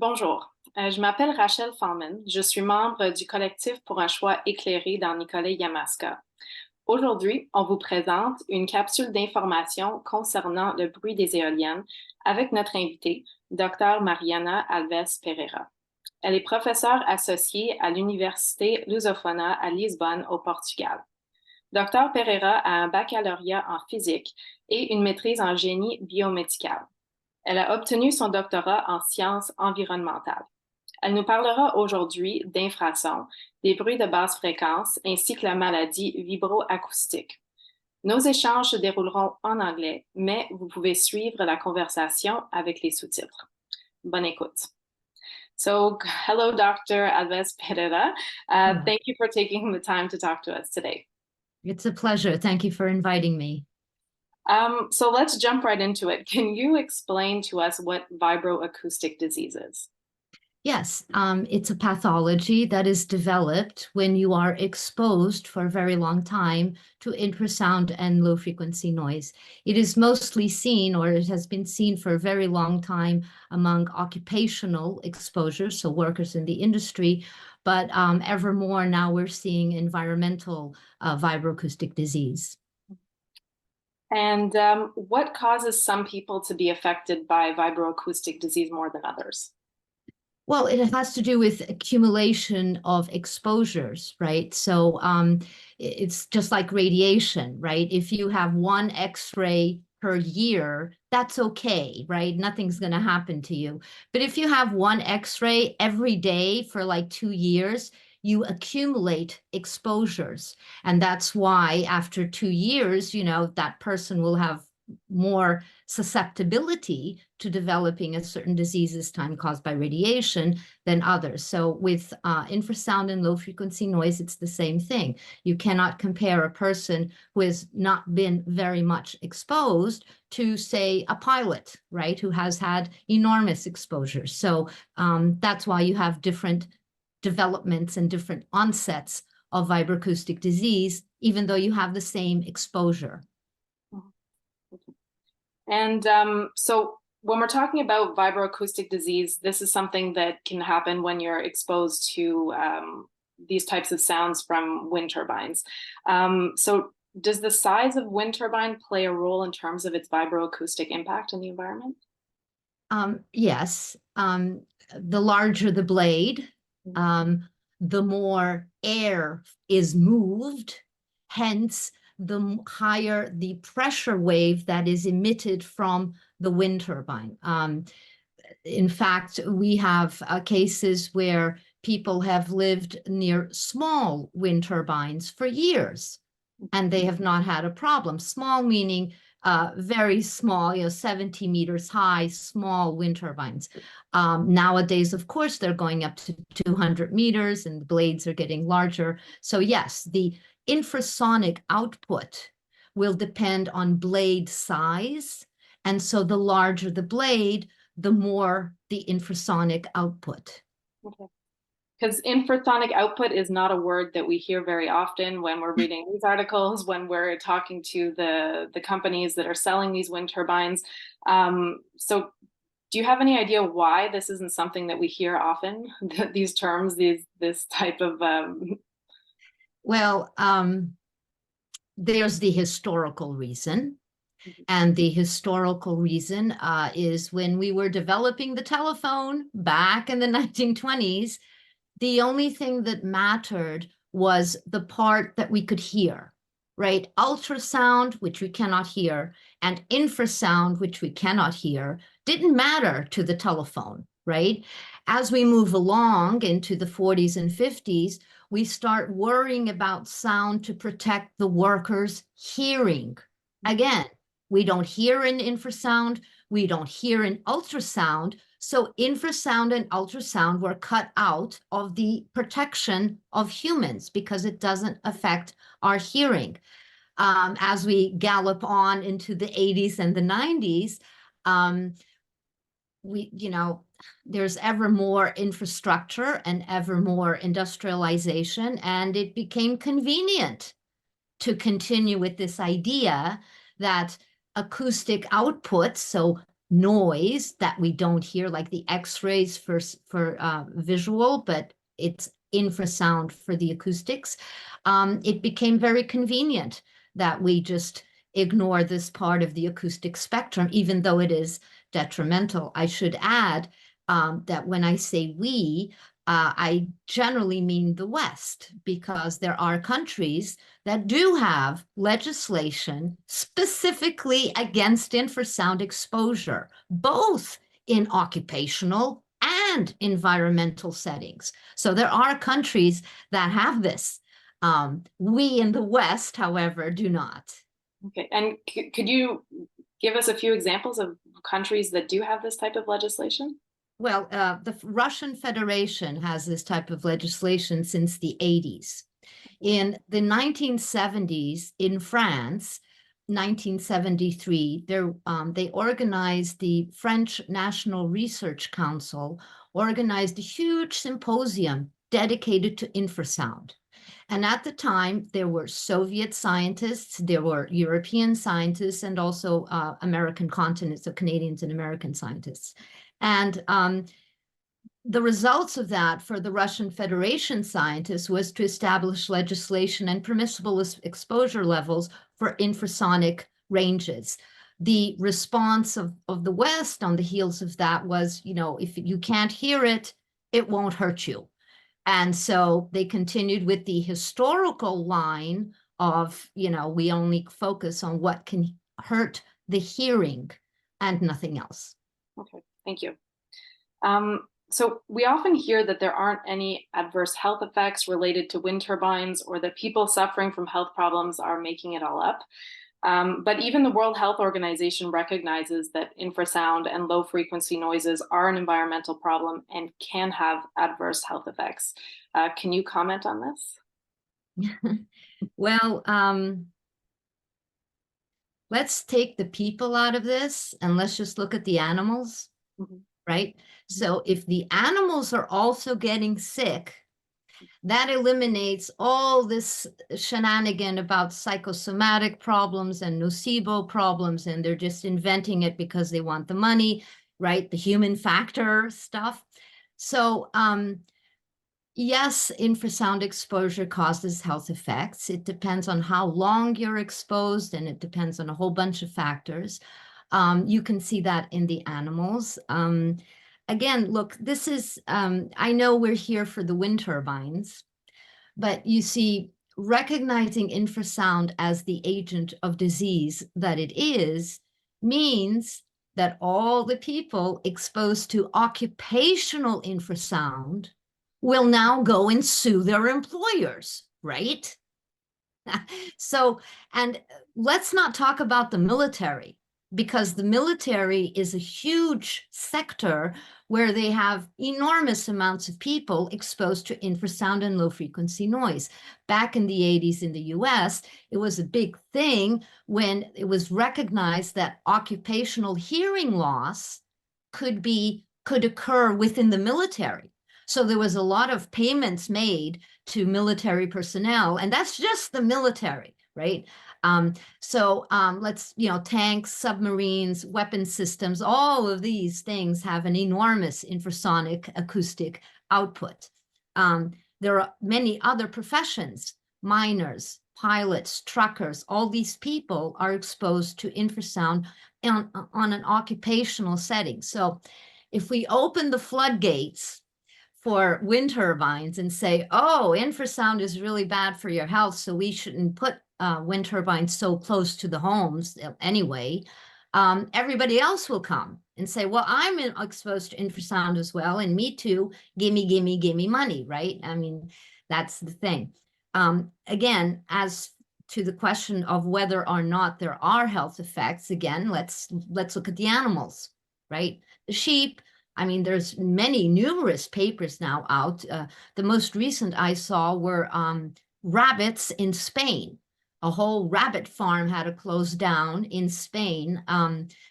Bonjour, je m'appelle Rachel Fallman. Je suis membre du collectif pour un choix éclairé dans Nicolet-Yamaska. Aujourd'hui, on vous présente une capsule d'information concernant le bruit des éoliennes avec notre invitée, Dre Mariana Alves-Pereira. Elle est professeure associée à l'université Lusofona à Lisbonne, au Portugal. Dre Pereira a un baccalauréat en physique et une maîtrise en génie biomédical. Elle a obtenu son doctorat en sciences environnementales. Elle nous parlera aujourd'hui d'infrasons, des bruits de basse fréquence ainsi que la maladie vibroacoustique. Nos échanges se dérouleront en anglais, mais vous pouvez suivre la conversation avec les sous-titres. Bonne écoute. So, hello, Dr. Alves Pereira. Thank you for taking the time to talk to us today. It's a pleasure. Thank you for inviting me. So let's jump right into it. Can you explain to us what vibroacoustic disease is? Yes, it's a pathology that is developed when you are exposed for a very long time to infrasound and low frequency noise. It is mostly seen, or it has been seen for a very long time among occupational exposures, so workers in the industry, but ever more now we're seeing environmental vibroacoustic disease. And what causes some people to be affected by vibroacoustic disease more than others? Well, it has to do with accumulation of exposures, right? So it's just like radiation, right? If you have one X-ray per year, that's okay, right? Nothing's going to happen to you. But if you have one X-ray every day for like 2 years, you accumulate exposures. And that's why after 2 years, that person will have more susceptibility to developing a certain diseases time caused by radiation than others. So with infrasound and low frequency noise, it's the same thing. You cannot compare a person who has not been very much exposed to, say, a pilot, right, who has had enormous exposures. So that's why you have different developments and different onsets of vibroacoustic disease, even though you have the same exposure. And so when we're talking about vibroacoustic disease, this is something that can happen when you're exposed to these types of sounds from wind turbines. So does the size of wind turbine play a role in terms of its vibroacoustic impact in the environment? Yes. The larger the blade, the more air is moved, hence the higher the pressure wave that is emitted from the wind turbine. In fact, we have cases where people have lived near small wind turbines for years, and they have not had a problem. Small meaning very small, 70 meters high, small wind turbines. Nowadays, of course, they're going up to 200 meters and the blades are getting larger. So yes, the infrasonic output will depend on blade size. And so the larger the blade, the more the infrasonic output. Okay. Because infrasonic output is not a word that we hear very often when we're reading these articles, when we're talking to the companies that are selling these wind turbines. So do you have any idea why this isn't something that we hear often, these terms, this type of... Well, there's the historical reason. And the historical reason is when we were developing the telephone back in the 1920s, the only thing that mattered was the part that we could hear, right? Ultrasound, which we cannot hear, and infrasound, which we cannot hear, didn't matter to the telephone, right? As we move along into the 40s and 50s, we start worrying about sound to protect the workers' hearing. Again, we don't hear in infrasound, we don't hear in ultrasound, so infrasound and ultrasound were cut out of the protection of humans because it doesn't affect our hearing. As we gallop on into the 80s and the 90s, there's ever more infrastructure and ever more industrialization, and it became convenient to continue with this idea that acoustic output, so noise that we don't hear, like the X-rays for visual, but it's infrasound for the acoustics. It became very convenient that we just ignore this part of the acoustic spectrum, even though it is detrimental. I should add that when I say we, I generally mean the West, because there are countries that do have legislation specifically against infrasound exposure, both in occupational and environmental settings. So there are countries that have this. We in the West, however, do not. Okay, and could you give us a few examples of countries that do have this type of legislation? Well, the Russian Federation has this type of legislation since the 80s. In the 1970s, in France, 1973, they organized the French National Research Council, organized a huge symposium dedicated to infrasound. And at the time, there were Soviet scientists, there were European scientists, and also American continents, so Canadians and American scientists. And the results of that for the Russian Federation scientists was to establish legislation and permissible exposure levels for infrasonic ranges. The response of the West on the heels of that was, if you can't hear it, it won't hurt you. And so they continued with the historical line of, we only focus on what can hurt the hearing and nothing else. Okay, thank you. So we often hear that there aren't any adverse health effects related to wind turbines, or that people suffering from health problems are making it all up. But even the World Health Organization recognizes that infrasound and low frequency noises are an environmental problem and can have adverse health effects. Can you comment on this? Well, let's take the people out of this and let's just look at the animals, right? So if the animals are also getting sick, that eliminates all this shenanigan about psychosomatic problems and nocebo problems, and they're just inventing it because they want the money, right? The human factor stuff. So yes, infrasound exposure causes health effects. It depends on how long you're exposed, and it depends on a whole bunch of factors. You can see that in the animals. Again, look, this is, I know we're here for the wind turbines, but you see, recognizing infrasound as the agent of disease that it is means that all the people exposed to occupational infrasound will now go and sue their employers, right? So, and let's not talk about the military, because the military is a huge sector where they have enormous amounts of people exposed to infrasound and low frequency noise. Back in the 80s in the US, it was a big thing when it was recognized that occupational hearing loss could occur within the military. So there was a lot of payments made to military personnel, and that's just the military, right? Let's, tanks, submarines, weapon systems, all of these things have an enormous infrasonic acoustic output. There are many other professions, miners, pilots, truckers, all these people are exposed to infrasound on an occupational setting. So if we open the floodgates for wind turbines and say, oh, infrasound is really bad for your health, so we shouldn't put wind turbines so close to the homes anyway, everybody else will come and say, well, I'm exposed to infrasound as well, and me too, gimme money, right? I mean, that's the thing. Again, as to the question of whether or not there are health effects, again, let's look at the animals, right? The sheep, I mean, there's numerous papers now out. The most recent I saw were rabbits in Spain. A whole rabbit farm had to close down in Spain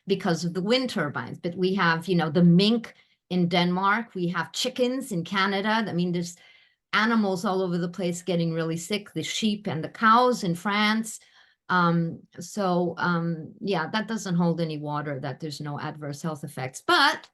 because of the wind turbines. But we have, the mink in Denmark. We have chickens in Canada. I mean, there's animals all over the place getting really sick. The sheep and the cows in France. Yeah, that doesn't hold any water, that there's no adverse health effects. But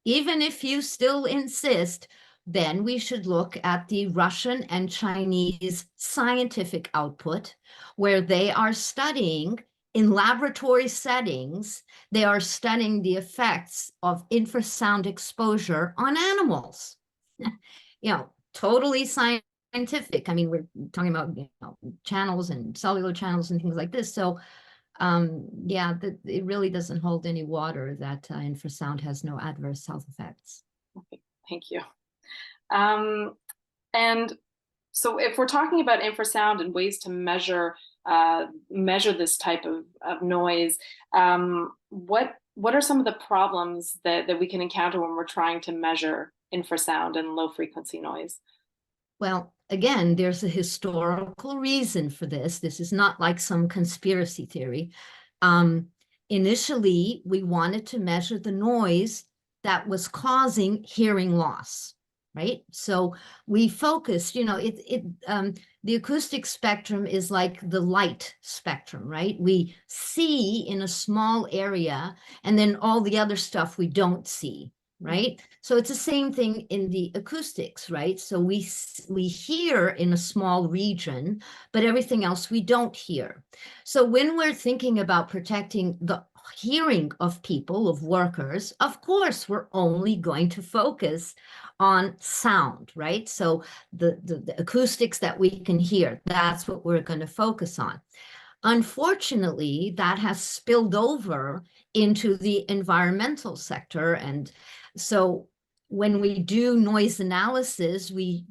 even if you still insist, then we should look at the Russian and Chinese scientific output, where they are studying in laboratory settings, they are studying the effects of infrasound exposure on animals. Totally scientific. I mean, we're talking about channels and cellular channels and things like this. So yeah, it really doesn't hold any water that infrasound has no adverse health effects. Okay, thank you. And so if we're talking about infrasound and ways to measure this type of noise, what are some of the problems that we can encounter when we're trying to measure infrasound and low frequency noise? Well, again, there's a historical reason for this. This is not like some conspiracy theory. Initially, we wanted to measure the noise that was causing hearing loss, right? So we focused, the acoustic spectrum is like the light spectrum, right? We see in a small area, and then all the other stuff we don't see, right? So it's the same thing in the acoustics, right? So we hear in a small region, but everything else we don't hear. So when we're thinking about protecting the hearing of people, of workers, of course, we're only going to focus on sound, right? So the acoustics that we can hear, that's what we're going to focus on. Unfortunately, that has spilled over into the environmental sector. And so when we do noise analysis, we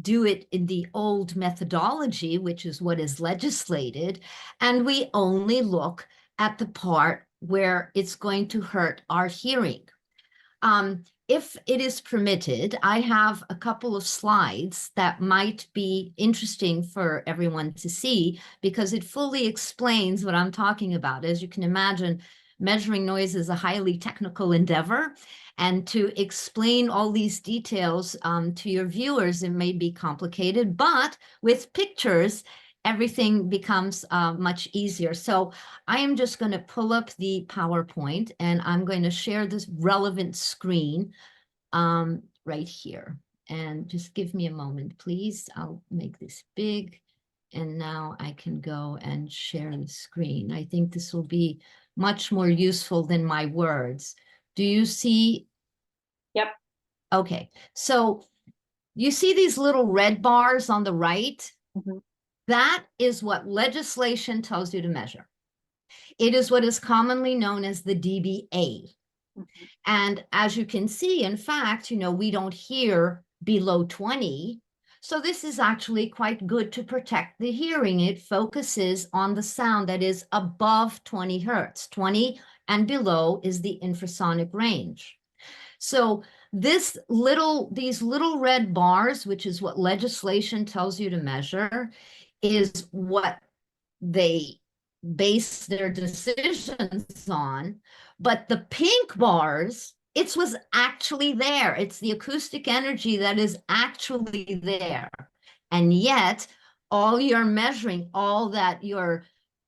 do it in the old methodology, which is what is legislated, and we only look at the part where it's going to hurt our hearing. If it is permitted, I have a couple of slides that might be interesting for everyone to see, because it fully explains what I'm talking about. As you can imagine, measuring noise is a highly technical endeavor, and to explain all these details to your viewers, it may be complicated, but with pictures, everything becomes much easier. So I am just going to pull up the PowerPoint, and I'm going to share this relevant screen right here. And just give me a moment, please. I'll make this big. And now I can go and share the screen. I think this will be much more useful than my words. Do you see? Yep. Okay. So you see these little red bars on the right? Mm-hmm. That is what legislation tells you to measure. It is what is commonly known as the dBA. Mm-hmm. And as you can see, in fact, we don't hear below 20. So this is actually quite good to protect the hearing. It focuses on the sound that is above 20 hertz. 20 and below is the infrasonic range. So these little red bars, which is what legislation tells you to measure, is what they base their decisions on. But the pink bars, it was actually there. It's the acoustic energy that is actually there. And yet, all you're measuring, all that you're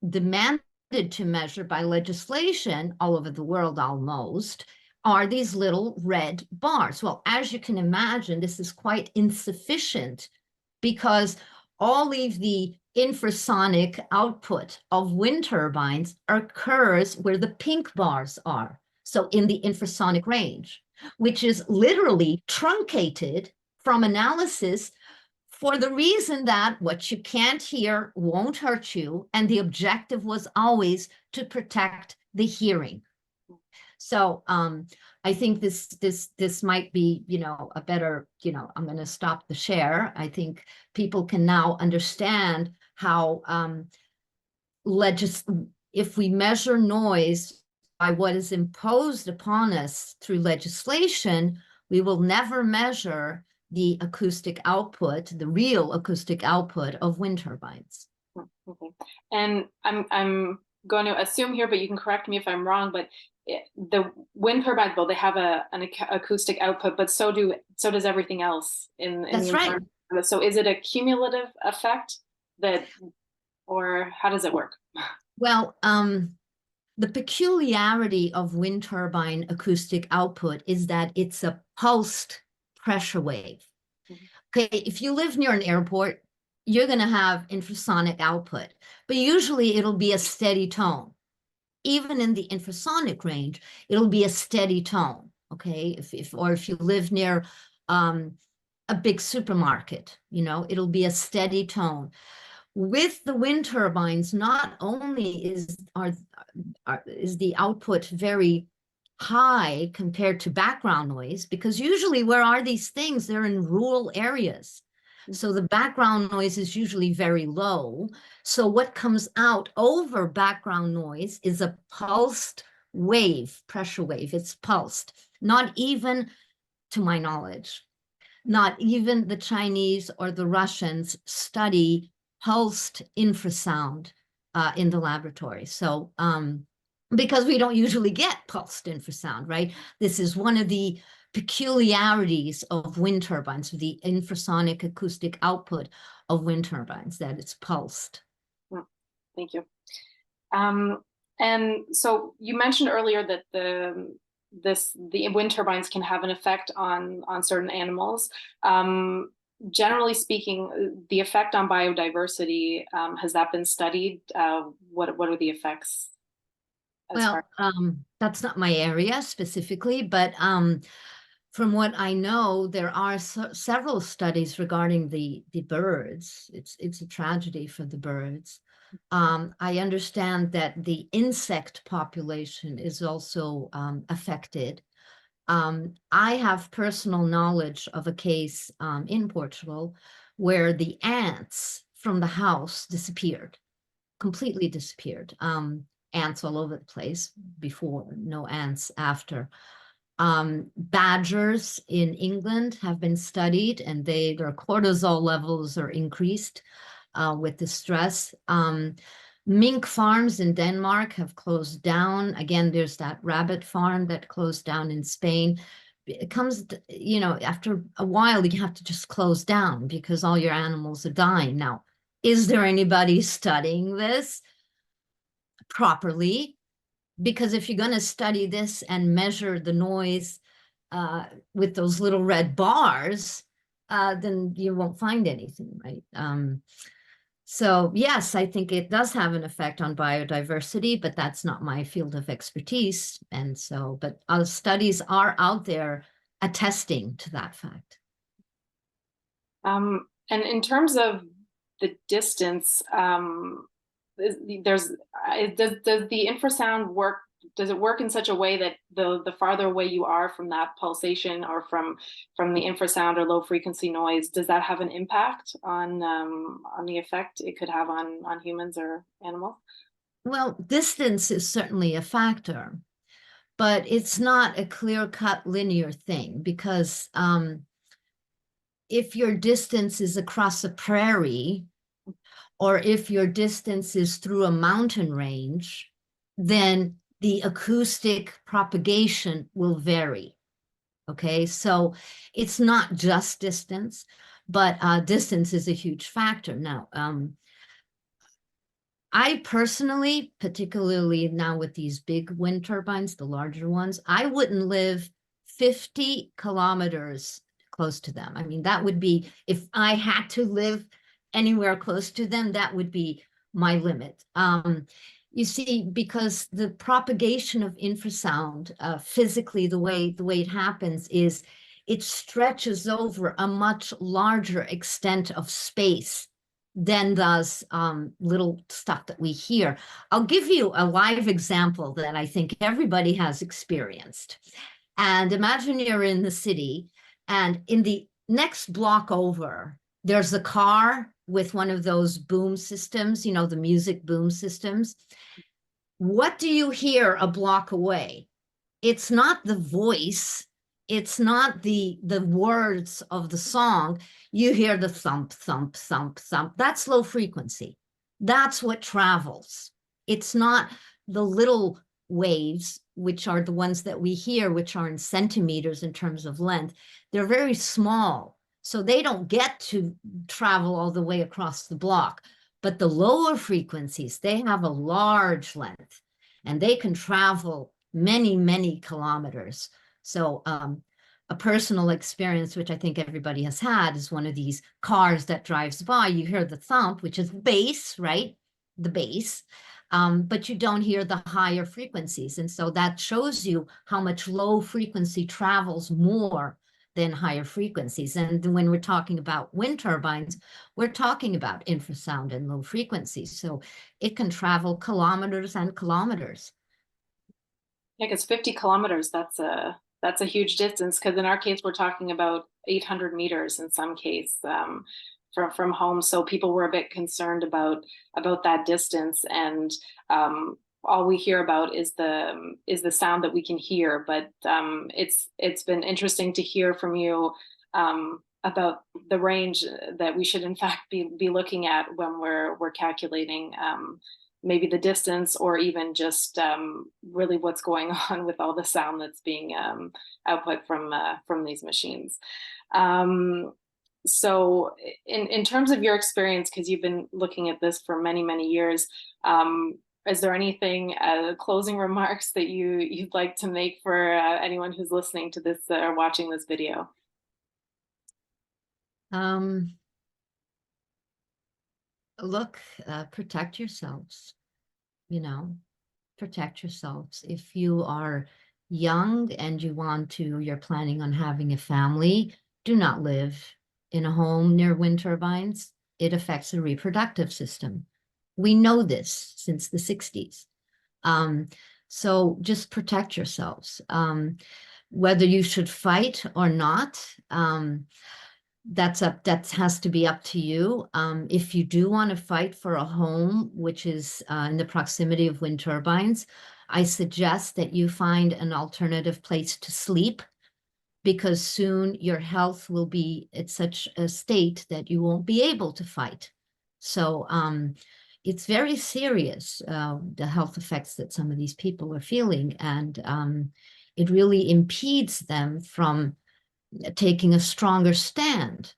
demanded to measure by legislation all over the world almost, are these little red bars. Well, as you can imagine, this is quite insufficient, because all of the infrasonic output of wind turbines occurs where the pink bars are. So in the infrasonic range, which is literally truncated from analysis for the reason that what you can't hear won't hurt you. And the objective was always to protect the hearing. So I think this might be, a better, I'm going to stop the share. I think people can now understand how if we measure noise by what is imposed upon us through legislation, we will never measure the acoustic output, the real acoustic output of wind turbines. Okay. And I'm going to assume here, but you can correct me if I'm wrong, but the wind turbines, well, they have an acoustic output, but so does everything else in That's the right. environment. So is it a cumulative effect that or how does it work? Well, the peculiarity of wind turbine acoustic output is that it's a pulsed pressure wave. Okay, if you live near an airport, you're going to have infrasonic output, but usually it'll be a steady tone. Even in the infrasonic range, it'll be a steady tone. Okay, if you live near a big supermarket, you know, it'll be a steady tone. With the wind turbines, not only is the output very high compared to background noise, because usually where are these things? They're in rural areas. So the background noise is usually very low. So what comes out over background noise is a pulsed wave, pressure wave. It's pulsed. Not even, to my knowledge, not even the Chinese or the Russians study pulsed infrasound in the laboratory. So because we don't usually get pulsed infrasound, right? This is one of the peculiarities of wind turbines, the infrasonic acoustic output of wind turbines, that it's pulsed. Thank you. And so you mentioned earlier that the wind turbines can have an effect on certain animals. Generally speaking, the effect on biodiversity, has that been studied? What are the effects? Well, that's not my area specifically, but from what I know, there are several studies regarding the birds. It's a tragedy for the birds. I understand that the insect population is also affected. I have personal knowledge of a case in Portugal where the ants from the house disappeared, completely disappeared. Ants all over the place before, no ants after. Badgers in England have been studied, and their cortisol levels are increased with the stress. Mink farms in Denmark have closed down. Again, there's that rabbit farm that closed down in Spain. It comes, you know, after a while, you have to just close down because all your animals are dying. Now, is there anybody studying this properly? Because if you're going to study this and measure the noise with those little red bars, then you won't find anything, right? So yes, I think it does have an effect on biodiversity, but that's not my field of expertise. And so, but studies are out there attesting to that fact. And in terms of the distance, does the infrasound work? Does it work in such a way that the farther away you are from that pulsation or from the infrasound or low frequency noise, does that have an impact on the effect it could have on humans or animals? Well, distance is certainly a factor, but it's not a clear-cut linear thing, because if your distance is across a prairie, or if your distance is through a mountain range, then the acoustic propagation will vary. Okay, so it's not just distance, but distance is a huge factor. Now, I personally, particularly now with these big wind turbines, the larger ones, I wouldn't live 50 kilometers close to them. I mean, that would be, if I had to live anywhere close to them, that would be my limit. You see, because the propagation of infrasound, physically, the way it happens is it stretches over a much larger extent of space than does little stuff that we hear. I'll give you a live example that I think everybody has experienced. And imagine you're in the city, and in the next block over, there's a car with one of those boom systems, you know, the music boom systems. What do you hear a block away? It's not the voice. It's not the words of the song. You hear the thump, thump, thump, thump. That's low frequency. That's what travels. It's not the little waves, which are the ones that we hear, which are in centimeters in terms of length. They're very small, so they don't get to travel all the way across the block. But the lower frequencies, they have a large length and they can travel many, many kilometers. So a personal experience, which I think everybody has had, is one of these cars that drives by. You hear the thump, which is bass, right? The bass. But you don't hear the higher frequencies. And so that shows you how much low frequency travels more than higher frequencies. And when we're talking about wind turbines, we're talking about infrasound and low frequencies. So it can travel kilometers and kilometers. Yeah, because 50 kilometers, that's a huge distance, because in our case, we're talking about 800 meters in some case, from home. So people were a bit concerned about that distance, and all we hear about is the sound that we can hear. But it's been interesting to hear from you about the range that we should in fact be looking at when we're calculating maybe the distance, or even just really what's going on with all the sound that's being output from these machines. So in terms of your experience, because you've been looking at this for many, many years, is there anything, closing remarks that you'd like to make for anyone who's listening to this or watching this video? Look, protect yourselves, protect yourselves. If you are young and you're planning on having a family, do not live in a home near wind turbines. It affects the reproductive system. We know this since the 60s. So just protect yourselves. Whether you should fight or not, that has to be up to you. If you do want to fight for a home which is in the proximity of wind turbines, I suggest that you find an alternative place to sleep, because soon your health will be at such a state that you won't be able to fight. So it's very serious, the health effects that some of these people are feeling, and it really impedes them from taking a stronger stand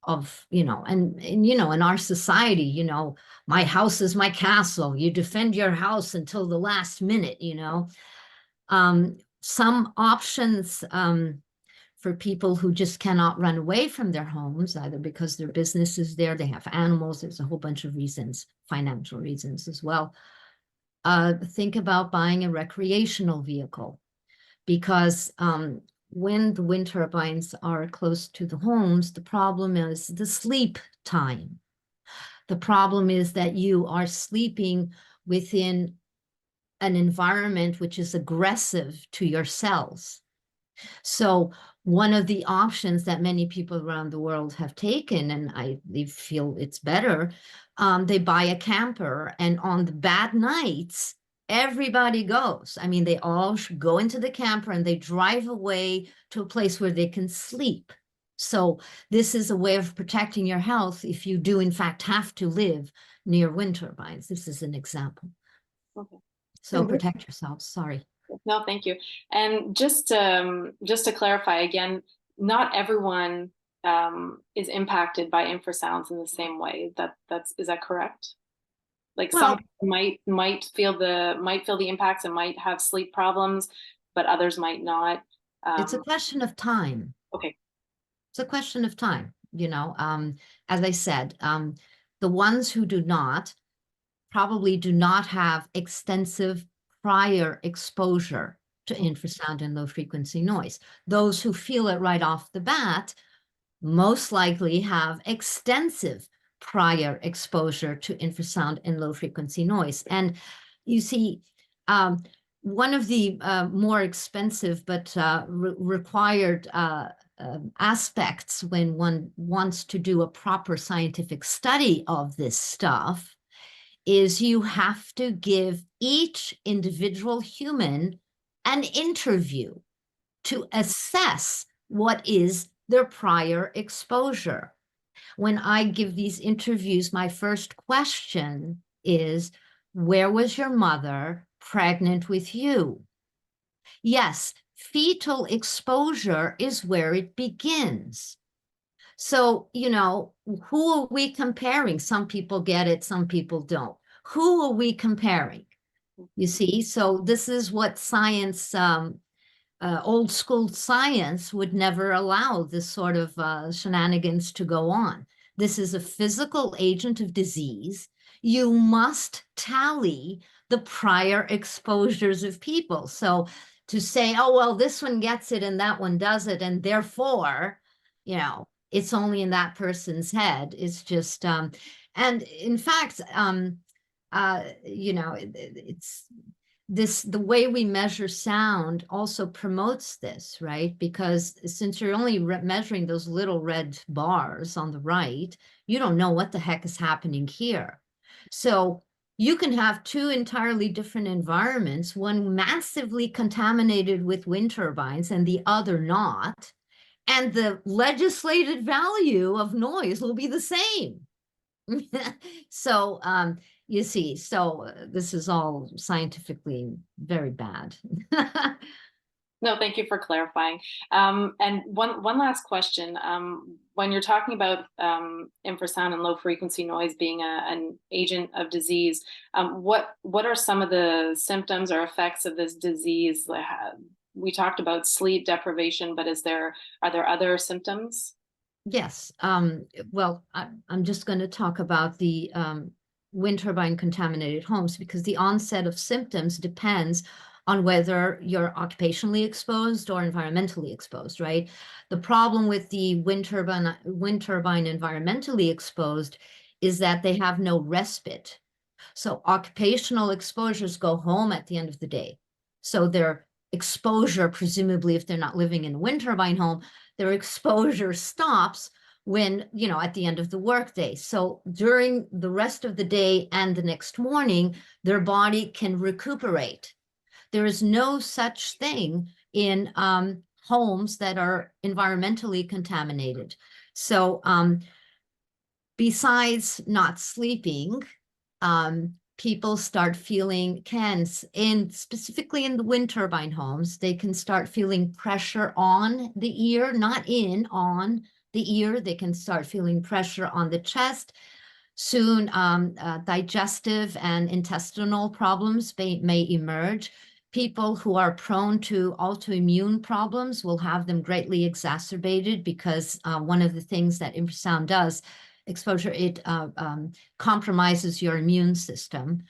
of, in our society, my house is my castle. You defend your house until the last minute, some options for people who just cannot run away from their homes, either because their business is there, they have animals, there's a whole bunch of reasons, financial reasons as well. Think about buying a recreational vehicle, because when the wind turbines are close to the homes, the problem is the sleep time. The problem is that you are sleeping within an environment which is aggressive to your cells. So one of the options that many people around the world have taken, and they feel it's better, they buy a camper, and on the bad nights, everybody goes. I mean, they all go into the camper and they drive away to a place where they can sleep. So this is a way of protecting your health if you do in fact have to live near wind turbines. This is an example. Okay. So protect yourselves. Sorry. No, thank you. And just to clarify again, not everyone is impacted by infrasounds in the same way. Is that correct? Like, well, some might feel the impacts and might have sleep problems, but others might not. It's a question of time. Okay. It's a question of time, as I said, the ones who do not probably do not have extensive prior exposure to infrasound and low frequency noise. Those who feel it right off the bat most likely have extensive prior exposure to infrasound and low frequency noise. And you see, one of the more expensive but required aspects when one wants to do a proper scientific study of this stuff is you have to give each individual human an interview to assess what is their prior exposure. When I give these interviews, my first question is, where was your mother pregnant with you? Yes, fetal exposure is where it begins. So, you know, who are we comparing? Some people get it, some people don't. Who are we comparing? You see, so this is what science, old school science would never allow this sort of shenanigans to go on. This is a physical agent of disease. You must tally the prior exposures of people. So to say, oh, well, this one gets it and that one does it, and therefore, you know, it's only in that person's head, it's just, and in fact, you know, it's this, the way we measure sound also promotes this, right? Because since you're only measuring those little red bars on the right, you don't know what the heck is happening here. So you can have two entirely different environments, one massively contaminated with wind turbines and the other not, and the legislated value of noise will be the same. So you see, so this is all scientifically very bad. No, thank you for clarifying. And one last question. When you're talking about infrasound and low frequency noise being an agent of disease, what are some of the symptoms or effects of this disease? We talked about sleep deprivation, but are there other symptoms? Yes. Well, I'm just going to talk about the wind turbine contaminated homes, because the onset of symptoms depends on whether you're occupationally exposed or environmentally exposed, right? The problem with the wind turbine environmentally exposed is that they have no respite. So occupational exposures go home at the end of the day. So their exposure, presumably if they're not living in a wind turbine home, their exposure stops when, you know, at the end of the workday. So during the rest of the day and the next morning, their body can recuperate. There is no such thing in homes that are environmentally contaminated. So besides not sleeping, people start feeling, specifically in the wind turbine homes, they can start feeling pressure on the ear, not in, on the ear. They can start feeling pressure on the chest. Soon, digestive and intestinal problems may emerge. People who are prone to autoimmune problems will have them greatly exacerbated, because one of the things that infrasound does, exposure, it compromises your immune system.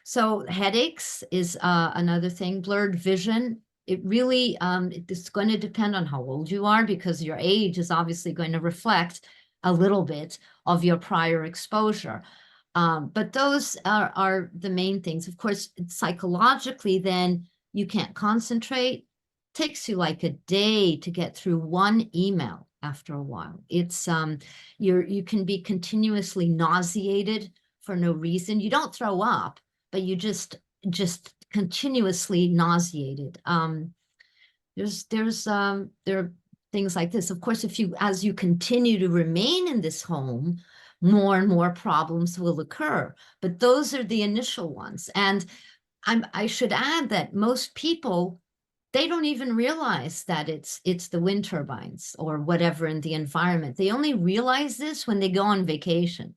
So headaches is another thing. Blurred vision. It really, it's going to depend on how old you are, because your age is obviously going to reflect a little bit of your prior exposure. But those are the main things. Of course, psychologically, then you can't concentrate. It takes you like a day to get through one email after a while. It's you can be continuously nauseated for no reason. You don't throw up, but you just continuously nauseated. There are things like this. Of course, as you continue to remain in this home, more and more problems will occur. But those are the initial ones. And I should add that most people, they don't even realize that it's the wind turbines or whatever in the environment. They only realize this when they go on vacation.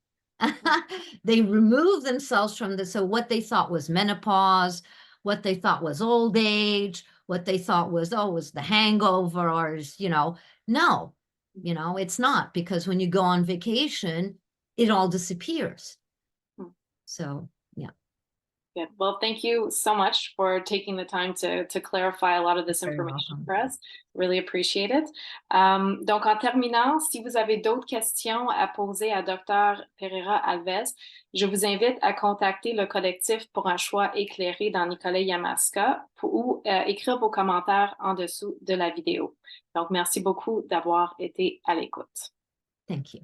They remove themselves from this. So what they thought was menopause, what they thought was old age, what they thought was, oh, was the hangover, or, you know, no, you know, it's not, because when you go on vacation, it all disappears. So, yeah. Good. Well, thank you so much for taking the time to clarify a lot of this information for us. Really appreciate it. Donc, en terminant, si vous avez d'autres questions à poser à Dr. Pereira Alves, je vous invite à contacter le collectif pour un choix éclairé dans Nicolet-Yamaska ou écrire vos commentaires en dessous de la vidéo. Donc, merci beaucoup d'avoir été à l'écoute. Thank you.